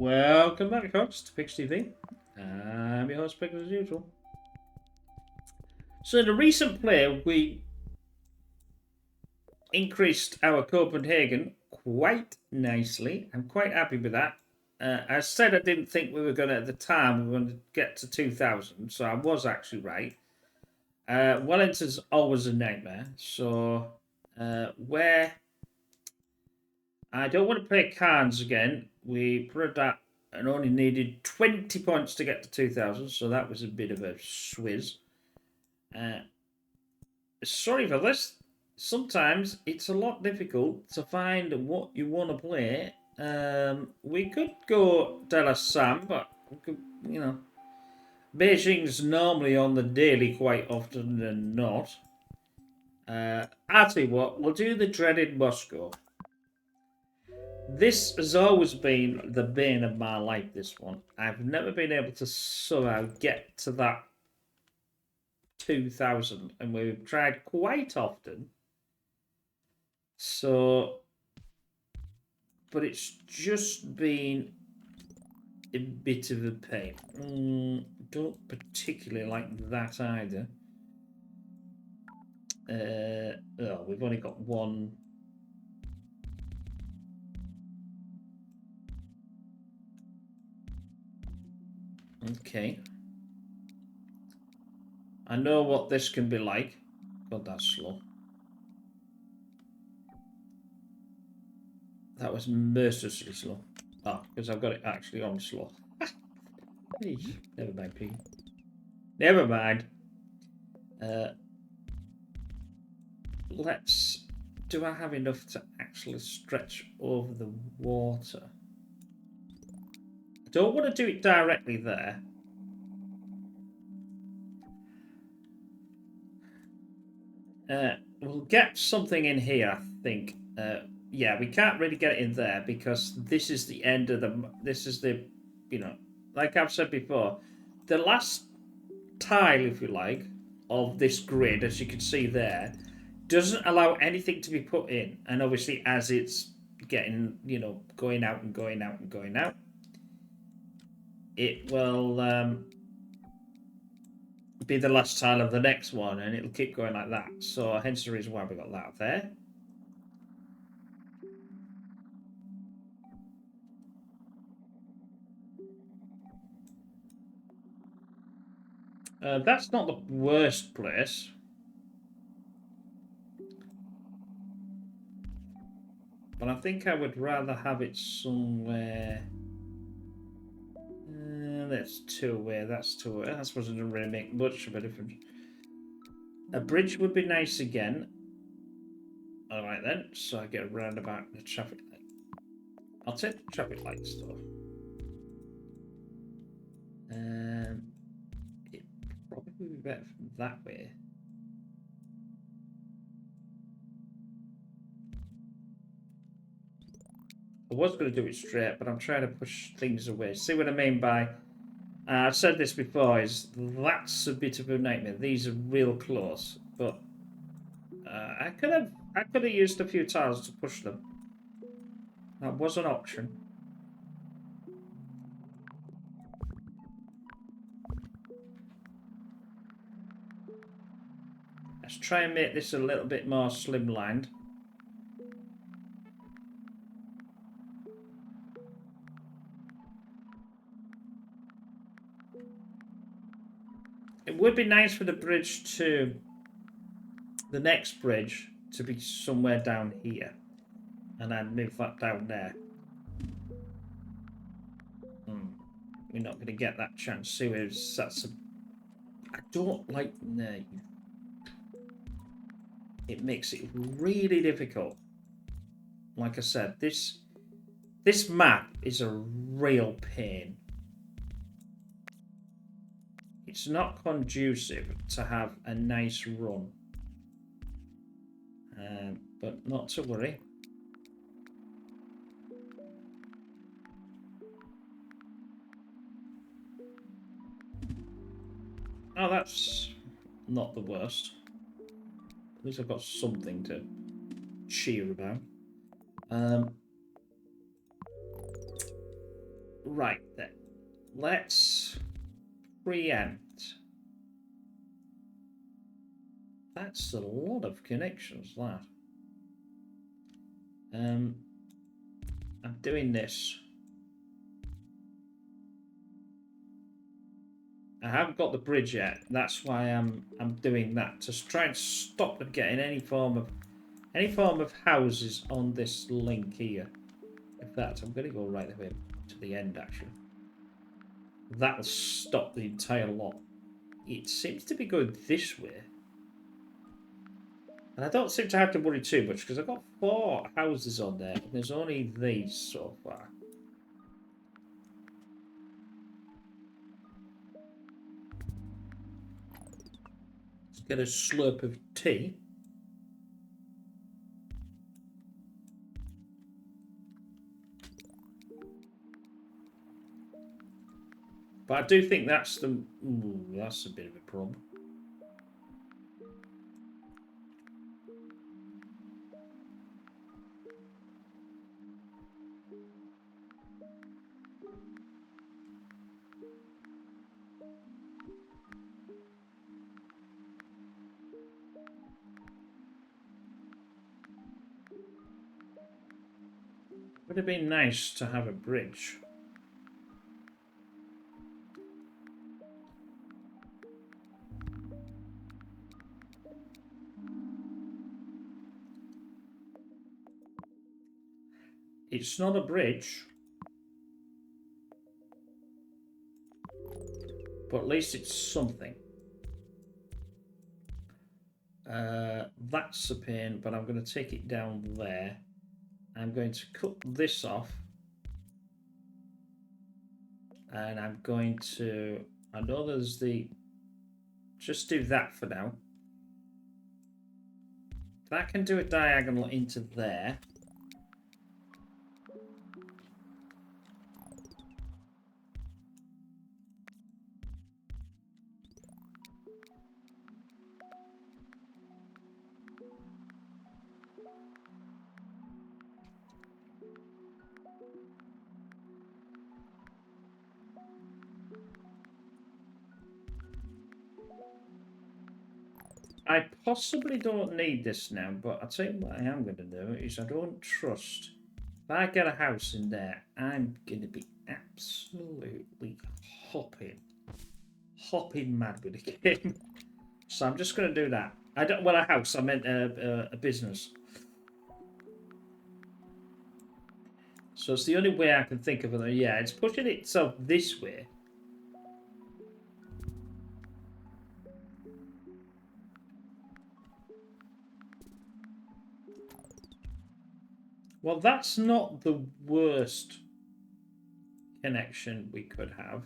Welcome back, folks, to Pix TV. I'm your host, Pix, as usual. So, in a recent play, we increased our Copenhagen quite nicely. I'm quite happy with that. I said I didn't think we were going to, at the time, we were going to get to 2,000, so I was actually right. Wellington's always a nightmare, so where I don't want to play Cairns again, we put that and only needed 20 points to get to 2,000, so that was a bit of a swizz. Sorry for this. Sometimes it's a lot difficult to find what you want to play. We could go De La Sam, but we could, Beijing's normally on the daily quite often than not. I'll tell you what, we'll do the dreaded Moscow. This has always been the bane of my life, this one. I've never been able to somehow get to that 2,000, and we've tried quite often. So, but it's just been a bit of a pain. Don't particularly like that either. We've only got one. Okay. I know what this can be like. God, that's slow. That was mercilessly slow. Oh, because I've got it actually on slow. Never mind, Piggy. Never mind. Let's... Do I have enough to actually stretch over the water? I don't want to do it directly there. We'll get something in here, I think. Yeah, we can't really get it in there because this is the end of the... This is the, like I've said before, the last tile, if you like, of this grid, as you can see there, doesn't allow anything to be put in. And obviously, as it's getting, going out and going out and going out, it will be the last tile of the next one, and it'll keep going like that. So hence the reason why we got that there. That's not the worst place. But I think I would rather have it somewhere... that's two away, that's two away. That doesn't really make much of a difference. A bridge would be nice again. Alright then, so I get around about the traffic light. I'll take the traffic lights though. It probably would be better from that way. I was going to do it straight, but I'm trying to push things away. See what I mean by... I've said this before, is that's a bit of a nightmare. These are real close, but I could have used a few tiles to push them. That was an option. Let's try and make this a little bit more slimlined. It would be nice for the bridge to... The next bridge to be somewhere down here. And I'd move that down there. We're not going to get that chance. See, that's a... I don't like... No. It makes it really difficult. Like I said, this map is a real pain. It's not conducive to have a nice run. But not to worry. Oh, that's not the worst. At least I've got something to cheer about. Right then. Let's preempt. That's a lot of connections, that. I'm doing this. I haven't got the bridge yet. That's why I'm doing that, to try and stop them getting any form of houses on this link here. In fact, I'm going to go right the way to the end actually. That'll stop the entire lot. It seems to be going this way. And I don't seem to have to worry too much because I've got 4 houses on there and there's only these so far. Let's get a slurp of tea. But I do think that's the... Ooh, that's a bit of a problem. Would have been nice to have a bridge. It's not a bridge. But at least it's something. That's a pain, but I'm going to take it down there. I'm going to cut this off. And I'm going to... I know there's the... Just do that for now. That can do a diagonal into there. I possibly don't need this now, but I'll tell you what I am going to do is I don't trust... If I get a house in there, I'm going to be absolutely hopping mad with the game. So I'm just going to do that. I don't... Well, a house, I meant a business. So it's the only way I can think of it. Yeah, it's pushing itself this way. Well, that's not the worst connection we could have.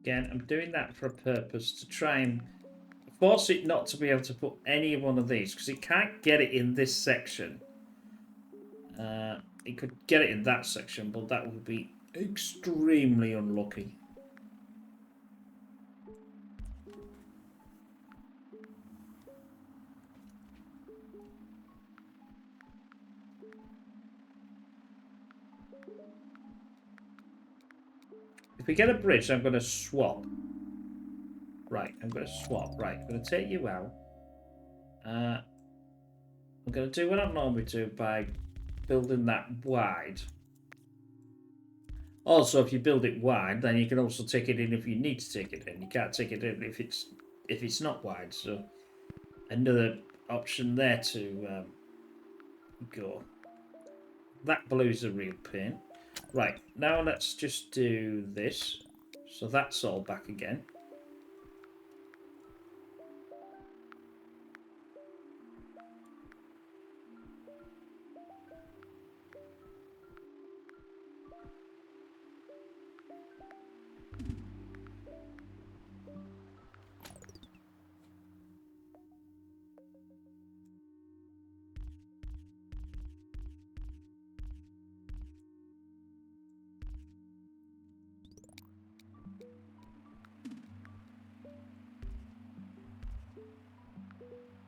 Again, I'm doing that for a purpose, to try and force it not to be able to put any one of these, because it can't get it in this section. It could get it in that section, but that would be extremely unlucky. If we get a bridge, I'm going to swap. Right, I'm going to swap. Right, I'm going to take you out. I'm going to do what I normally do by building that wide. Also, if you build it wide, then you can also take it in if you need to take it in. You can't take it in if it's not wide. So another option there to go. That blue's a real pain. Right, now let's just do this. So that's all back again.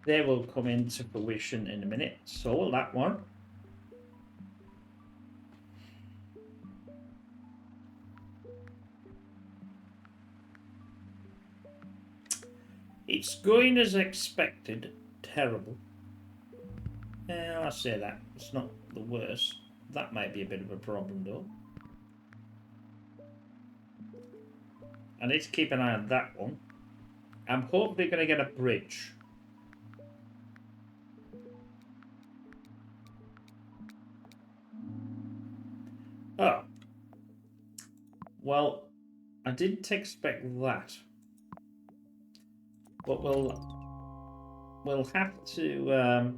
They will come into fruition in a minute. So that one. It's going as expected. Terrible. I say that. It's not the worst. That might be a bit of a problem though. I need to keep an eye on that one. I'm hopefully going to get a bridge. Oh. Well, I didn't expect that. But we'll have to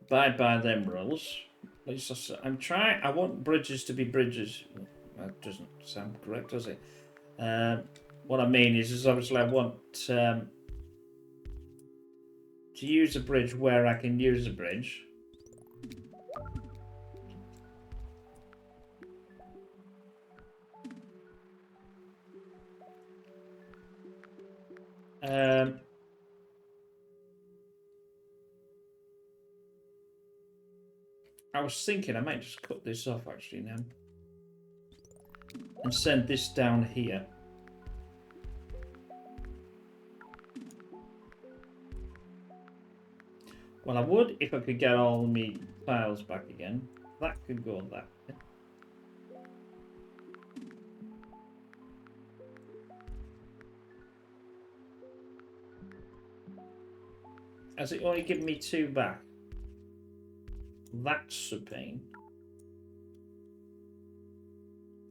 abide by them rules. I'm trying. I want bridges to be bridges. That doesn't sound correct, does it? What I mean is obviously I want to use a bridge where I can use a bridge. I was thinking I might just cut this off actually now and send this down here. Well, I would if I could get all my tiles back again. That could go that way. Has it only given me 2 back? That's a pain.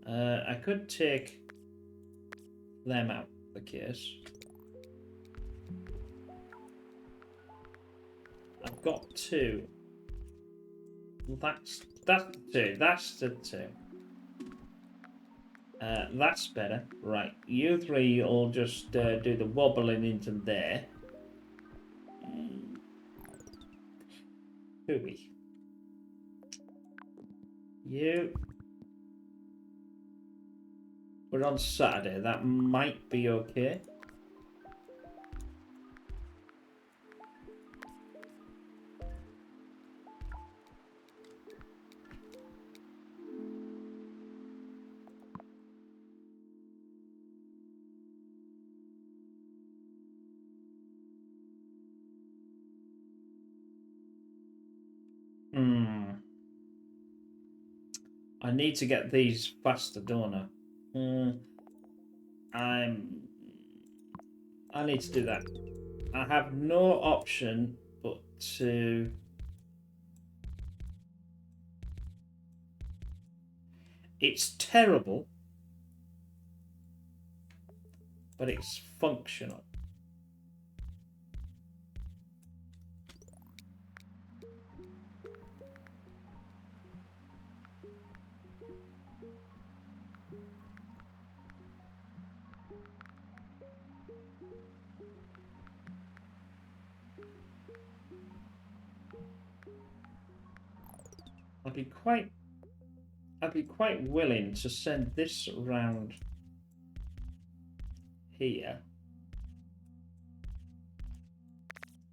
I could take them out of the case. I've got 2. That's 2. That's the 2. That's better. Right, you 3 will just do the wobbling into there. Hooey. You. We're on Saturday. That might be okay. I need to get these faster, don't I? I need to do that. I have no option but to... It's terrible, but it's functional. I'd be quite willing to send this around here.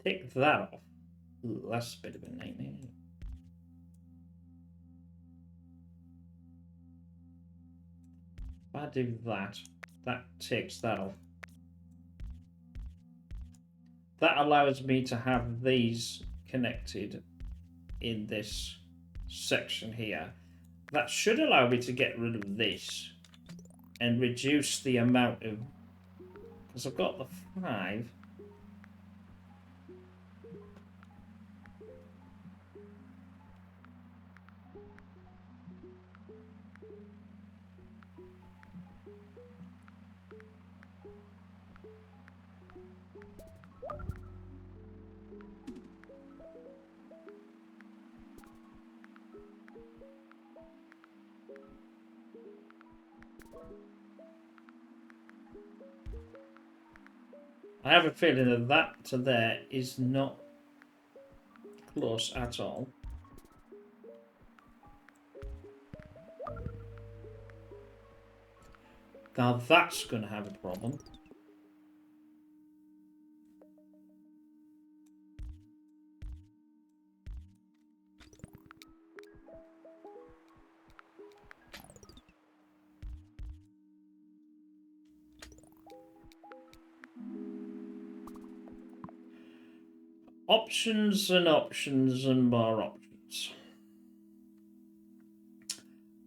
Take that off. Ooh, that's a bit of a nightmare. If I do that, that takes that off. That allows me to have these connected in this section here. That should allow me to get rid of this and reduce the amount of... Because I've got the 5. I have a feeling that that to there is not close at all. Now that's going to have a problem. Options and options and more options.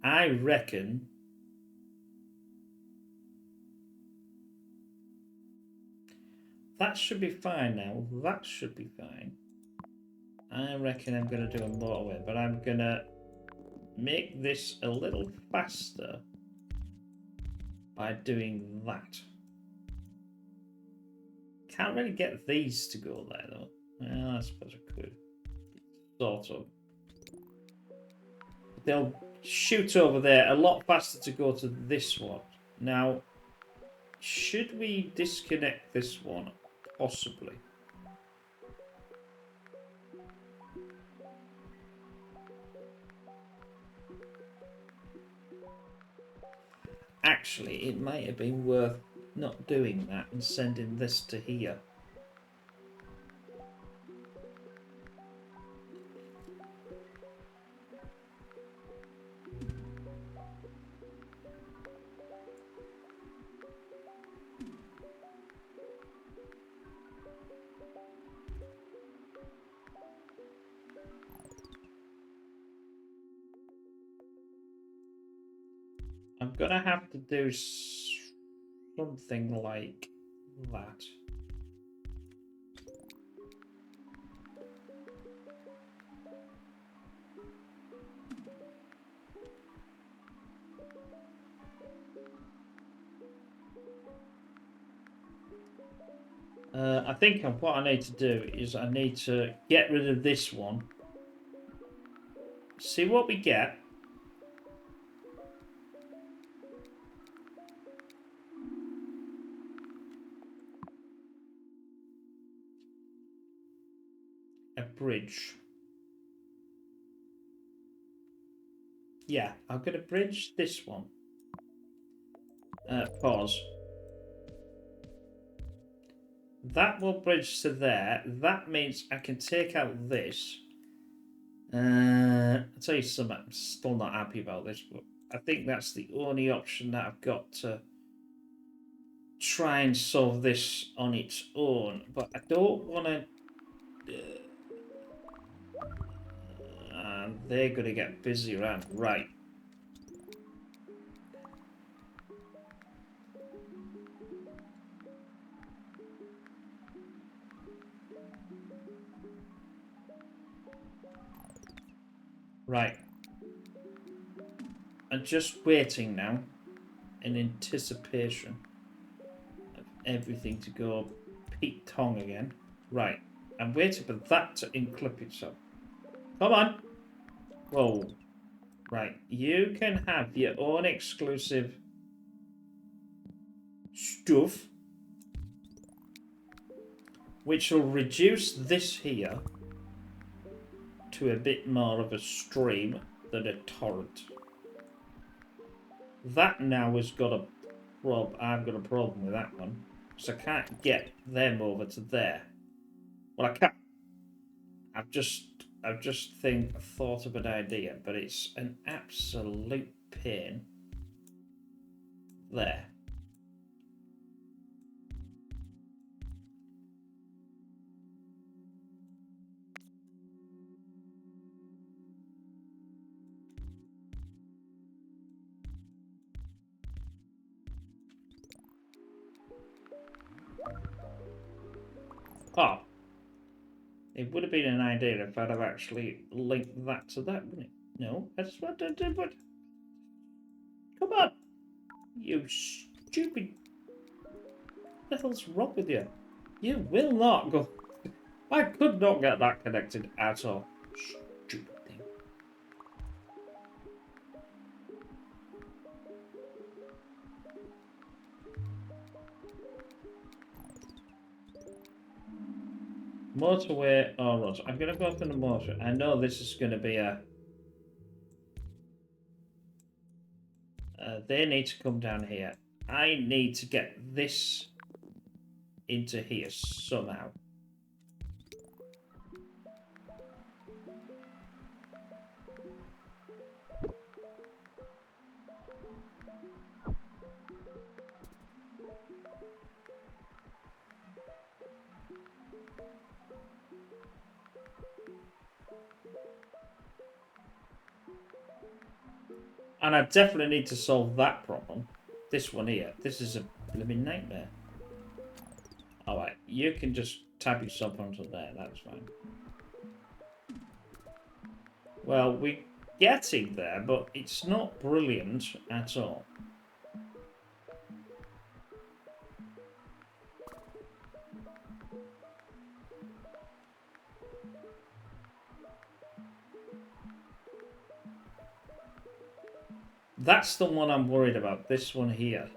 I reckon that should be fine now. That should be fine. I reckon I'm going to do a motorway, but I'm going to make this a little faster by doing that. Can't really get these to go there though. Well, I suppose I could. Sort of. They'll shoot over there a lot faster to go to this one. Now, should we disconnect this one? Possibly. Actually, it might have been worth not doing that and sending this to here. I'm gonna have to do something like that. I think what I need to do is I need to get rid of this one. See what we get. A bridge. Yeah, I'm going to bridge this one. Pause. That will bridge to there. That means I can take out this. I'll tell you something, I'm still not happy about this, but I think that's the only option that I've got to try and solve this on its own. But I don't want to... they're going to get busy around. Right. Right. I'm just waiting now in anticipation of everything to go Pete Tong again. Right. I'm waiting for that to unclip itself. Come on. Whoa. Right. You can have your own exclusive stuff, which will reduce this here to a bit more of a stream than a torrent. That now has got a problem. I've got a problem with that one, because I can't get them over to there. Well, I can't. I've just thought of an idea, but it's an absolute pain. There. Oh. It would have been an idea if I'd have actually linked that to that, wouldn't it? No, that's what I did, but... Come on! You stupid... What the hell's wrong with you? You will not go... I could not get that connected at all. Stupid thing. Motorway or road. I'm going to go for the motor. I know this is going to be a... they need to come down here. I need to get this into here somehow. And I definitely need to solve that problem. This one here. This is a blooming nightmare. Alright, you can just tab yourself onto there. That's fine. Well, we're getting there, but it's not brilliant at all. That's the one I'm worried about, this one here.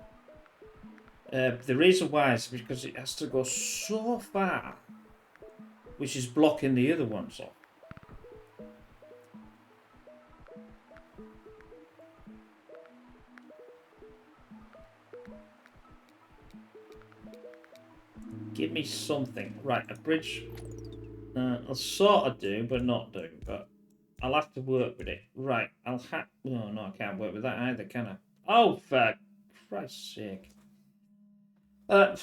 The reason why is because it has to go so far, which is blocking the other ones off. Give me something. Right, a bridge. I'll sort of do, but not do. But I'll have to work with it. Right, I'll have... Oh, no, I can't work with that either, can I? Oh, for Christ's sake. I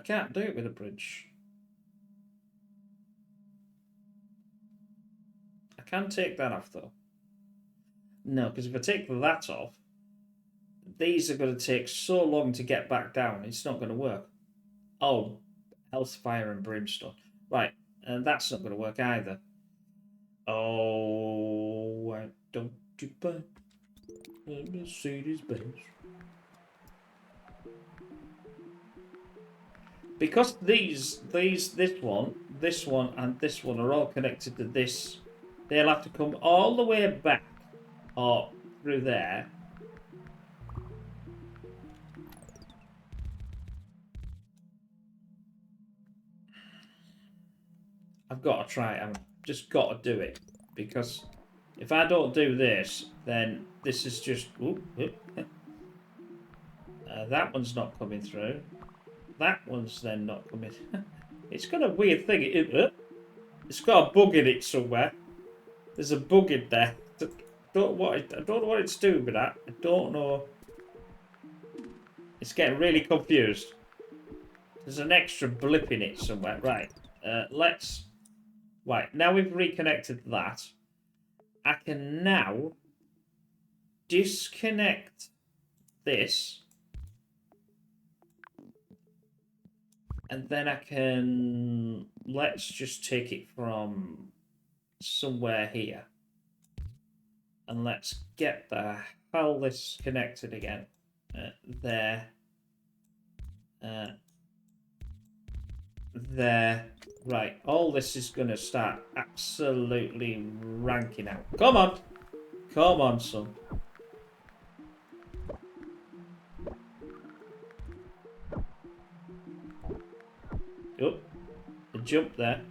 can't do it with a bridge. I can take that off, though. No, because if I take that off, these are going to take so long to get back down, it's not going to work. Oh, Hellfire and Brimstone. Right, and that's not going to work either. Oh, why don't you buy a Mercedes-Benz? Because this one, and this one are all connected to this, they'll have to come all the way back or through there. I've got to try it. I've just got to do it. Because if I don't do this, then this is just... that one's not coming through. That one's then not coming. It's got a weird thing. It's got a bug in it somewhere. There's a bug in there. I don't know what it's doing with that. I don't know. It's getting really confused. There's an extra blip in it somewhere. Right. Let's... Right. Now we've reconnected that. I can now disconnect this. And then I can... Let's just take it from somewhere here. And let's get the hell this connected again. There. There. Right. All this is going to start absolutely ranking out. Come on. Come on, son. Oh, a jump there.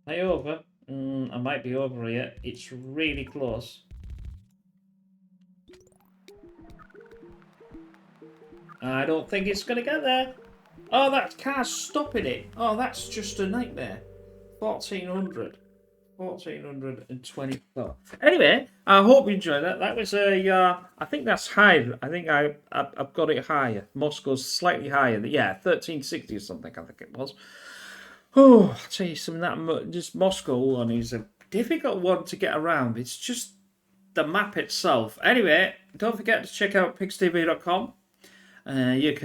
Am I over? I might be over here. It's really close. I don't think it's going to get there. Oh, that car's stopping it. Oh, that's just a nightmare. 1400. 1424. Anyway, I hope you enjoyed that. That was a, I think that's high. I think I've got it higher. Moscow's slightly higher. Yeah, 1360 or something, I think it was. Oh, I'll tell you something, that just Moscow one is a difficult one to get around. It's just the map itself. Anyway, don't forget to check out pixtv.com. You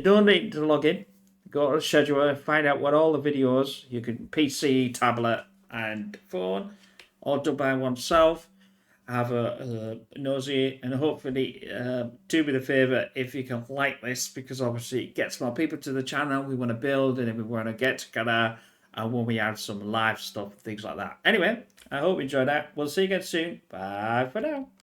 don't need to log in. Go to the scheduler, find out what all the videos, you can PC, tablet, and phone, or done by oneself. have a nosy, and hopefully do me the favour if you can like this, because obviously it gets more people to the channel. We want to build, and we want to get together, and when we have some live stuff, things like that. Anyway, I hope you enjoyed that. We'll see you again soon. Bye for now.